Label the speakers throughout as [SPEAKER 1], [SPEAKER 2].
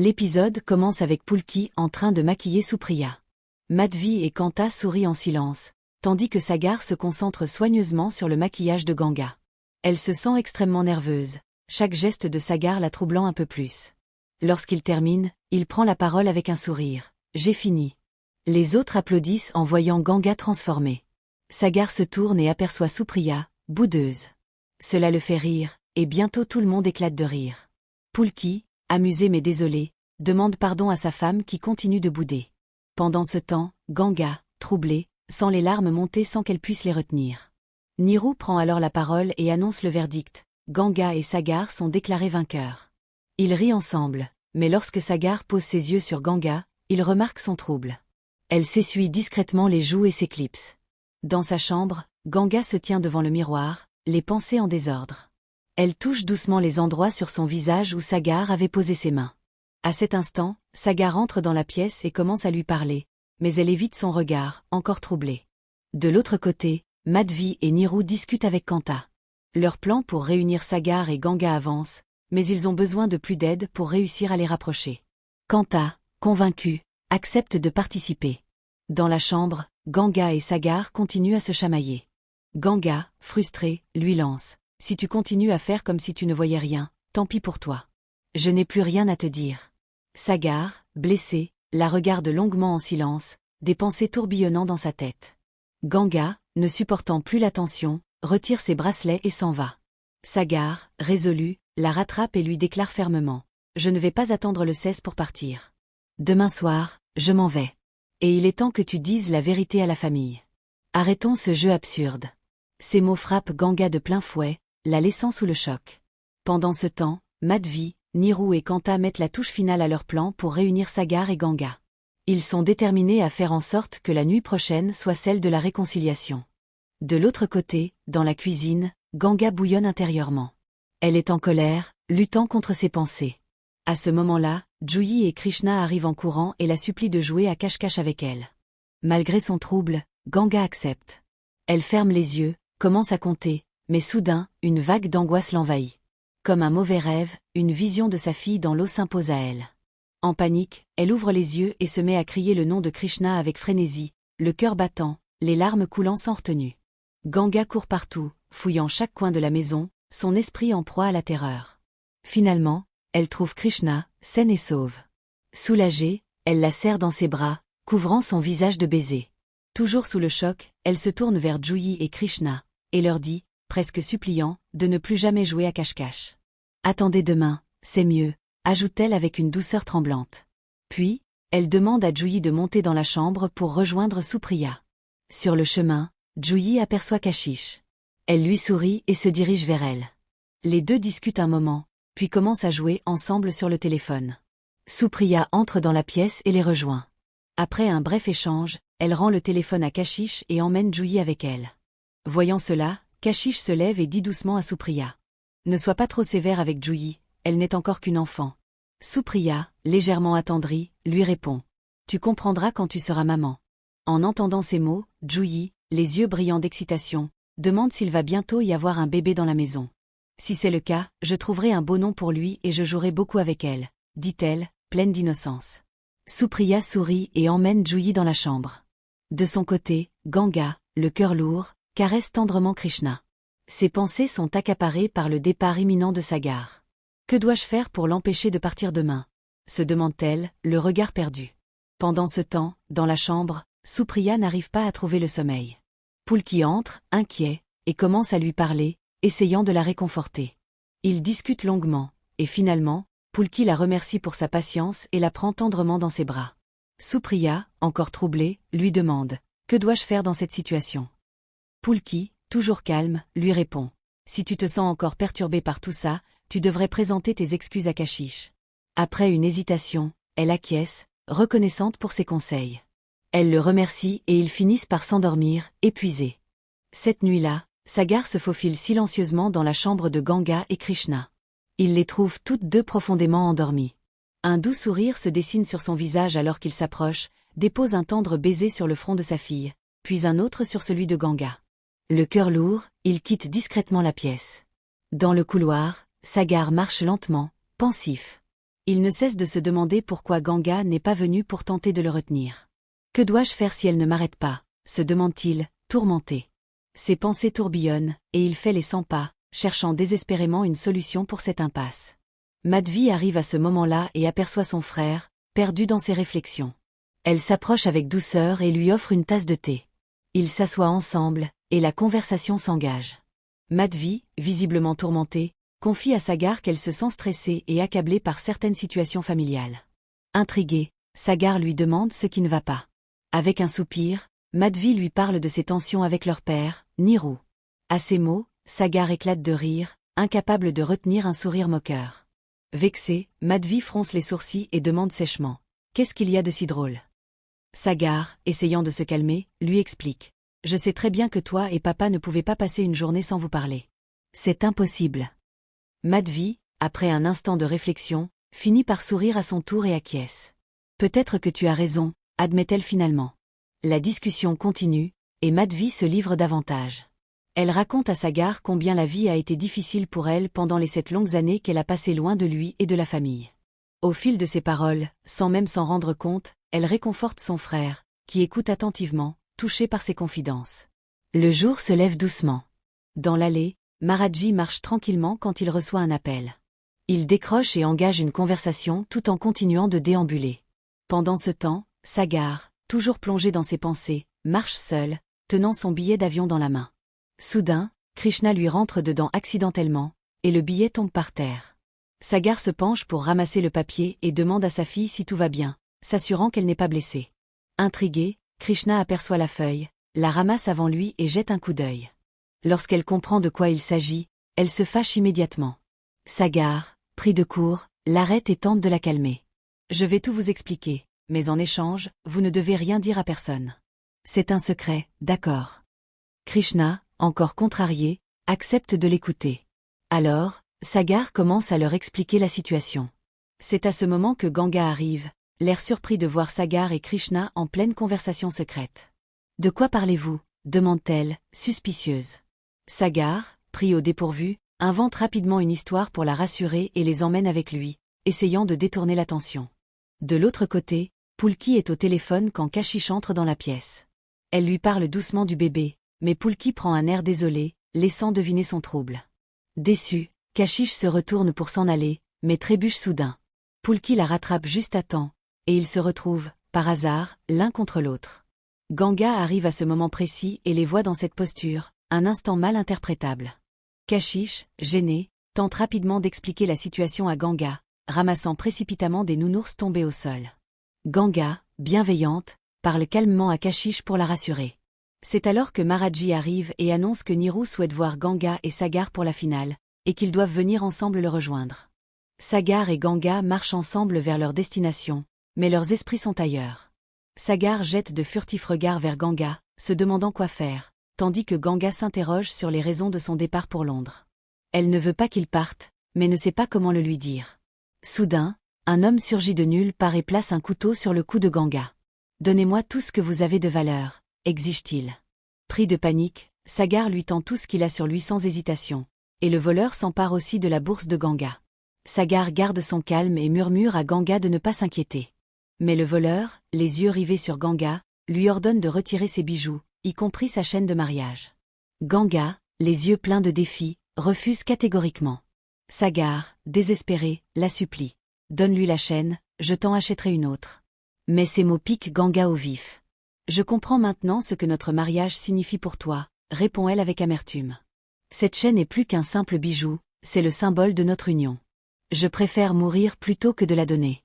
[SPEAKER 1] L'épisode commence avec Poulki en train de maquiller Supriya. Madhvi et Kanta sourient en silence, tandis que Sagar se concentre soigneusement sur le maquillage de Ganga. Elle se sent extrêmement nerveuse, chaque geste de Sagar la troublant un peu plus. Lorsqu'il termine, il prend la parole avec un sourire. « J'ai fini. » Les autres applaudissent en voyant Ganga transformée. Sagar se tourne et aperçoit Supriya, boudeuse. Cela le fait rire, et bientôt tout le monde éclate de rire. Poulki, amusé mais désolé, demande pardon à sa femme qui continue de bouder. Pendant ce temps, Ganga, troublée, sent les larmes monter sans qu'elle puisse les retenir. Niru prend alors la parole et annonce le verdict. Ganga et Sagar sont déclarés vainqueurs. Ils rient ensemble, mais lorsque Sagar pose ses yeux sur Ganga, il remarque son trouble. Elle s'essuie discrètement les joues et s'éclipse. Dans sa chambre, Ganga se tient devant le miroir, les pensées en désordre. Elle touche doucement les endroits sur son visage où Sagar avait posé ses mains. À cet instant, Sagar entre dans la pièce et commence à lui parler, mais elle évite son regard, encore troublée. De l'autre côté, Madhvi et Niru discutent avec Kanta. Leur plan pour réunir Sagar et Ganga avance, mais ils ont besoin de plus d'aide pour réussir à les rapprocher. Kanta, convaincu, accepte de participer. Dans la chambre, Ganga et Sagar continuent à se chamailler. Ganga, frustré, lui lance. « Si tu continues à faire comme si tu ne voyais rien, tant pis pour toi. Je n'ai plus rien à te dire. » Sagar, blessé, la regarde longuement en silence, des pensées tourbillonnant dans sa tête. Ganga, ne supportant plus la tension, retire ses bracelets et s'en va. Sagar, résolu, la rattrape et lui déclare fermement. « Je ne vais pas attendre le 16 pour partir. Demain soir, je m'en vais. Et il est temps que tu dises la vérité à la famille. Arrêtons ce jeu absurde. » Ces mots frappent Ganga de plein fouet, la laissant sous le choc. Pendant ce temps, Madhvi, Niru et Kanta mettent la touche finale à leur plan pour réunir Sagar et Ganga. Ils sont déterminés à faire en sorte que la nuit prochaine soit celle de la réconciliation. De l'autre côté, dans la cuisine, Ganga bouillonne intérieurement. Elle est en colère, luttant contre ses pensées. À ce moment-là, Juhi et Krishna arrivent en courant et la supplient de jouer à cache-cache avec elle. Malgré son trouble, Ganga accepte. Elle ferme les yeux, commence à compter, mais soudain, une vague d'angoisse l'envahit. Comme un mauvais rêve, une vision de sa fille dans l'eau s'impose à elle. En panique, elle ouvre les yeux et se met à crier le nom de Krishna avec frénésie, le cœur battant, les larmes coulant sans retenue. Ganga court partout, fouillant chaque coin de la maison, son esprit en proie à la terreur. Finalement, elle trouve Krishna, saine et sauve. Soulagée, elle la serre dans ses bras, couvrant son visage de baisers. Toujours sous le choc, elle se tourne vers Juhi et Krishna, et leur dit, presque suppliant, de ne plus jamais jouer à cache-cache. « Attendez demain, c'est mieux », ajoute-t-elle avec une douceur tremblante. Puis, elle demande à Juhi de monter dans la chambre pour rejoindre Supriya. Sur le chemin, Juhi aperçoit Kashish. Elle lui sourit et se dirige vers elle. Les deux discutent un moment, puis commencent à jouer ensemble sur le téléphone. Supriya entre dans la pièce et les rejoint. Après un bref échange, elle rend le téléphone à Kashish et emmène Juhi avec elle. Voyant cela, Kashish se lève et dit doucement à Supriya. « Ne sois pas trop sévère avec Juhi, elle n'est encore qu'une enfant. » Supriya, légèrement attendrie, lui répond. « Tu comprendras quand tu seras maman. » En entendant ces mots, Juhi, les yeux brillants d'excitation, demande s'il va bientôt y avoir un bébé dans la maison. « Si c'est le cas, je trouverai un beau nom pour lui et je jouerai beaucoup avec elle, » dit-elle, pleine d'innocence. Supriya sourit et emmène Juhi dans la chambre. De son côté, Ganga, le cœur lourd, caresse tendrement Krishna. Ses pensées sont accaparées par le départ imminent de Sagar. Que dois-je faire pour l'empêcher de partir demain ? Se demande-t-elle, le regard perdu. Pendant ce temps, dans la chambre, Supriya n'arrive pas à trouver le sommeil. Poulki entre, inquiet, et commence à lui parler, essayant de la réconforter. Ils discutent longuement, et finalement, Poulki la remercie pour sa patience et la prend tendrement dans ses bras. Supriya, encore troublée, lui demande « Que dois-je faire dans cette situation ?» Poulki, toujours calme, lui répond « Si tu te sens encore perturbé par tout ça, tu devrais présenter tes excuses à Kashish. » Après une hésitation, elle acquiesce, reconnaissante pour ses conseils. Elle le remercie et ils finissent par s'endormir, épuisés. Cette nuit-là, Sagar se faufile silencieusement dans la chambre de Ganga et Krishna. Il les trouve toutes deux profondément endormies. Un doux sourire se dessine sur son visage alors qu'il s'approche, dépose un tendre baiser sur le front de sa fille, puis un autre sur celui de Ganga. Le cœur lourd, il quitte discrètement la pièce. Dans le couloir, Sagar marche lentement, pensif. Il ne cesse de se demander pourquoi Ganga n'est pas venue pour tenter de le retenir. Que dois-je faire si elle ne m'arrête pas, se demande-t-il, tourmenté. Ses pensées tourbillonnent, et il fait les 100 pas, cherchant désespérément une solution pour cette impasse. Madhvi arrive à ce moment-là et aperçoit son frère, perdu dans ses réflexions. Elle s'approche avec douceur et lui offre une tasse de thé. Ils s'assoient ensemble, et la conversation s'engage. Madhvi, visiblement tourmentée, confie à Sagar qu'elle se sent stressée et accablée par certaines situations familiales. Intriguée, Sagar lui demande ce qui ne va pas. Avec un soupir, Madhvi lui parle de ses tensions avec leur père, Niru. À ces mots, Sagar éclate de rire, incapable de retenir un sourire moqueur. Vexée, Madhvi fronce les sourcils et demande sèchement: « Qu'est-ce qu'il y a de si drôle ?» Sagar, essayant de se calmer, lui explique: « Je sais très bien que toi et papa ne pouvez pas passer une journée sans vous parler. C'est impossible. » Madhvi, après un instant de réflexion, finit par sourire à son tour et acquiesce. « Peut-être que tu as raison, » admet-elle finalement. La discussion continue, et Madhvi se livre davantage. Elle raconte à Sagar combien la vie a été difficile pour elle pendant les 7 longues années qu'elle a passées loin de lui et de la famille. Au fil de ses paroles, sans même s'en rendre compte, elle réconforte son frère, qui écoute attentivement, touché par ses confidences. Le jour se lève doucement. Dans l'allée, Maharaji marche tranquillement quand il reçoit un appel. Il décroche et engage une conversation tout en continuant de déambuler. Pendant ce temps, Sagar, toujours plongé dans ses pensées, marche seul, tenant son billet d'avion dans la main. Soudain, Krishna lui rentre dedans accidentellement, et le billet tombe par terre. Sagar se penche pour ramasser le papier et demande à sa fille si tout va bien, s'assurant qu'elle n'est pas blessée. Intriguée, Krishna aperçoit la feuille, la ramasse avant lui et jette un coup d'œil. Lorsqu'elle comprend de quoi il s'agit, elle se fâche immédiatement. Sagar, pris de court, l'arrête et tente de la calmer. « Je vais tout vous expliquer, mais en échange, vous ne devez rien dire à personne. C'est un secret, d'accord ?» Krishna, encore contrarié, accepte de l'écouter. Alors, Sagar commence à leur expliquer la situation. C'est à ce moment que Ganga arrive, l'air surpris de voir Sagar et Krishna en pleine conversation secrète. « De quoi parlez-vous » demande-t-elle, suspicieuse. Sagar, pris au dépourvu, invente rapidement une histoire pour la rassurer et les emmène avec lui, essayant de détourner l'attention. De l'autre côté, Pulki est au téléphone quand Kashish entre dans la pièce. Elle lui parle doucement du bébé, mais Pulki prend un air désolé, laissant deviner son trouble. Déçu, Kashish se retourne pour s'en aller, mais trébuche soudain. Pulki la rattrape juste à temps, et ils se retrouvent, par hasard, l'un contre l'autre. Ganga arrive à ce moment précis et les voit dans cette posture, un instant mal interprétable. Kashish, gêné, tente rapidement d'expliquer la situation à Ganga, ramassant précipitamment des nounours tombés au sol. Ganga, bienveillante, parle calmement à Kashish pour la rassurer. C'est alors que Maharaji arrive et annonce que Niru souhaite voir Ganga et Sagar pour la finale, et qu'ils doivent venir ensemble le rejoindre. Sagar et Ganga marchent ensemble vers leur destination, mais leurs esprits sont ailleurs. Sagar jette de furtifs regards vers Ganga, se demandant quoi faire, tandis que Ganga s'interroge sur les raisons de son départ pour Londres. Elle ne veut pas qu'il parte, mais ne sait pas comment le lui dire. Soudain, un homme surgit de nulle part et place un couteau sur le cou de Ganga. « Donnez-moi tout ce que vous avez de valeur », exige-t-il. Pris de panique, Sagar lui tend tout ce qu'il a sur lui sans hésitation, et le voleur s'empare aussi de la bourse de Ganga. Sagar garde son calme et murmure à Ganga de ne pas s'inquiéter. Mais le voleur, les yeux rivés sur Ganga, lui ordonne de retirer ses bijoux, y compris sa chaîne de mariage. Ganga, les yeux pleins de défi, refuse catégoriquement. Sagar, désespéré, la supplie. « Donne-lui la chaîne, je t'en achèterai une autre. » Mais ces mots piquent Ganga au vif. « Je comprends maintenant ce que notre mariage signifie pour toi, » répond-elle avec amertume. « Cette chaîne n'est plus qu'un simple bijou, c'est le symbole de notre union. Je préfère mourir plutôt que de la donner. »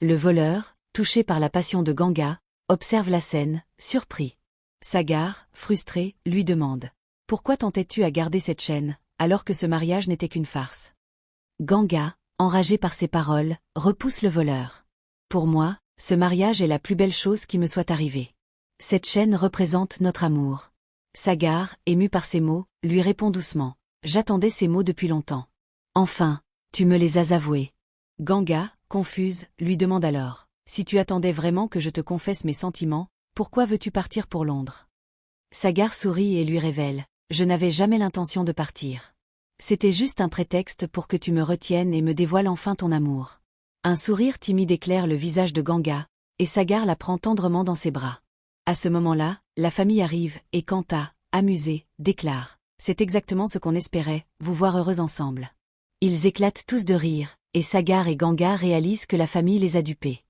[SPEAKER 1] Le voleur, touché par la passion de Ganga, observe la scène, surpris. Sagar, frustré, lui demande: « Pourquoi tentais-tu à garder cette chaîne, alors que ce mariage n'était qu'une farce ?» Ganga, enragé par ces paroles, repousse le voleur. « Pour moi, ce mariage est la plus belle chose qui me soit arrivée. Cette chaîne représente notre amour. » Sagar, ému par ces mots, lui répond doucement: « J'attendais ces mots depuis longtemps. Enfin, tu me les as avoués. » Ganga, confuse, lui demande alors: « Si tu attendais vraiment que je te confesse mes sentiments, pourquoi veux-tu partir pour Londres ?» Sagar sourit et lui révèle: « Je n'avais jamais l'intention de partir. C'était juste un prétexte pour que tu me retiennes et me dévoiles enfin ton amour. » Un sourire timide éclaire le visage de Ganga, et Sagar la prend tendrement dans ses bras. À ce moment-là, la famille arrive, et Kanta, amusé, déclare « C'est exactement ce qu'on espérait, vous voir heureux ensemble ». Ils éclatent tous de rire, et Sagar et Ganga réalisent que la famille les a dupés.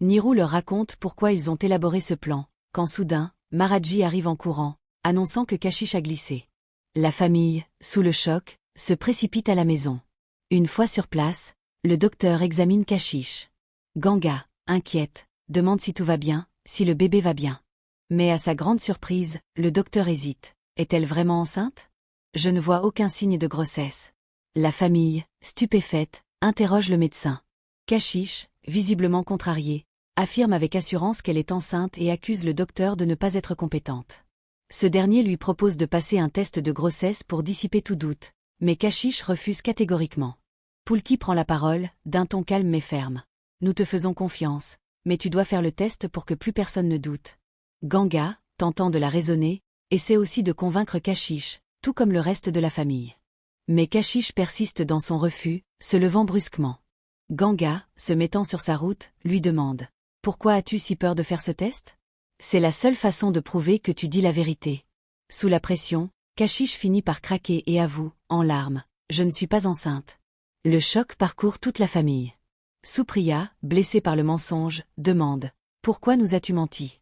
[SPEAKER 1] Nirou leur raconte pourquoi ils ont élaboré ce plan, quand soudain, Maharaji arrive en courant, annonçant que Kashish a glissé. La famille, sous le choc, se précipite à la maison. Une fois sur place, le docteur examine Kashish. Ganga, inquiète, demande si tout va bien, si le bébé va bien. Mais à sa grande surprise, le docteur hésite. Est-elle vraiment enceinte? Je ne vois aucun signe de grossesse. La famille, stupéfaite, interroge le médecin. Kashish, visiblement contrariée, affirme avec assurance qu'elle est enceinte et accuse le docteur de ne pas être compétente. Ce dernier lui propose de passer un test de grossesse pour dissiper tout doute, mais Kashish refuse catégoriquement. Pulki prend la parole, d'un ton calme mais ferme. Nous te faisons confiance, mais tu dois faire le test pour que plus personne ne doute. Ganga, tentant de la raisonner, essaie aussi de convaincre Kashish, tout comme le reste de la famille. Mais Kashish persiste dans son refus, se levant brusquement. Ganga, se mettant sur sa route, lui demande « Pourquoi as-tu si peur de faire ce test ? C'est la seule façon de prouver que tu dis la vérité. » Sous la pression, Kashish finit par craquer et avoue, en larmes « Je ne suis pas enceinte. » Le choc parcourt toute la famille. Supriya, blessée par le mensonge, demande « Pourquoi nous as-tu menti ?»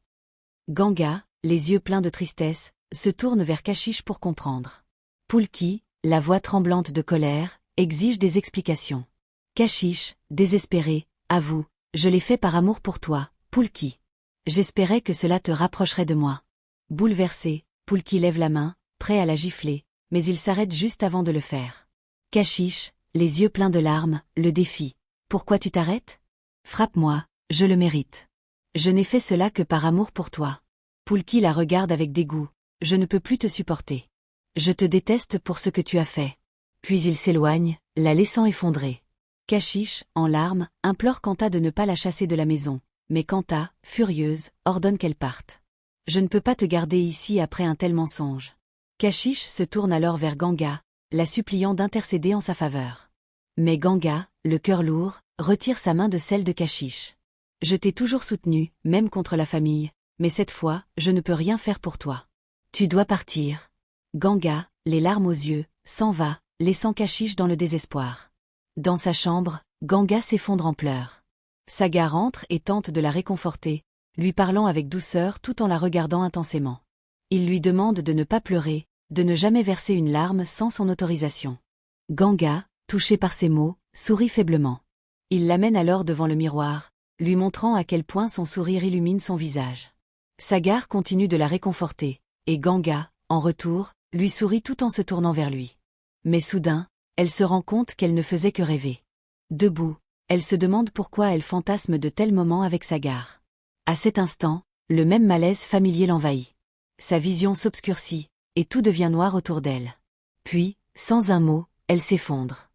[SPEAKER 1] Ganga, les yeux pleins de tristesse, se tourne vers Kashish pour comprendre. Pulki, la voix tremblante de colère, exige des explications. Kashish, désespéré, avoue « Je l'ai fait par amour pour toi, Pulki. J'espérais que cela te rapprocherait de moi. » Bouleversé, Pulki lève la main, prêt à la gifler, mais il s'arrête juste avant de le faire. Kashish, les yeux pleins de larmes, le défie. « Pourquoi tu t'arrêtes ? Frappe-moi, je le mérite. Je n'ai fait cela que par amour pour toi. » Pulki la regarde avec dégoût. « Je ne peux plus te supporter. Je te déteste pour ce que tu as fait. » Puis il s'éloigne, la laissant effondrer. Kashish, en larmes, implore Kanta de ne pas la chasser de la maison, mais Kanta, furieuse, ordonne qu'elle parte. « Je ne peux pas te garder ici après un tel mensonge. » Kashish se tourne alors vers Ganga, la suppliant d'intercéder en sa faveur. Mais Ganga, le cœur lourd, retire sa main de celle de Kashish. « Je t'ai toujours soutenu, même contre la famille, mais cette fois, je ne peux rien faire pour toi. Tu dois partir. » Ganga, les larmes aux yeux, s'en va, laissant Kashish dans le désespoir. Dans sa chambre, Ganga s'effondre en pleurs. Sagar entre et tente de la réconforter, lui parlant avec douceur tout en la regardant intensément. Il lui demande de ne pas pleurer, de ne jamais verser une larme sans son autorisation. Ganga, touché par ces mots, sourit faiblement. Il l'amène alors devant le miroir, lui montrant à quel point son sourire illumine son visage. Sagar continue de la réconforter, et Ganga, en retour, lui sourit tout en se tournant vers lui. Mais soudain, elle se rend compte qu'elle ne faisait que rêver. Debout, elle se demande pourquoi elle fantasme de tels moments avec Sagar. À cet instant, le même malaise familier l'envahit. Sa vision s'obscurcit, et tout devient noir autour d'elle. Puis, sans un mot, elle s'effondre.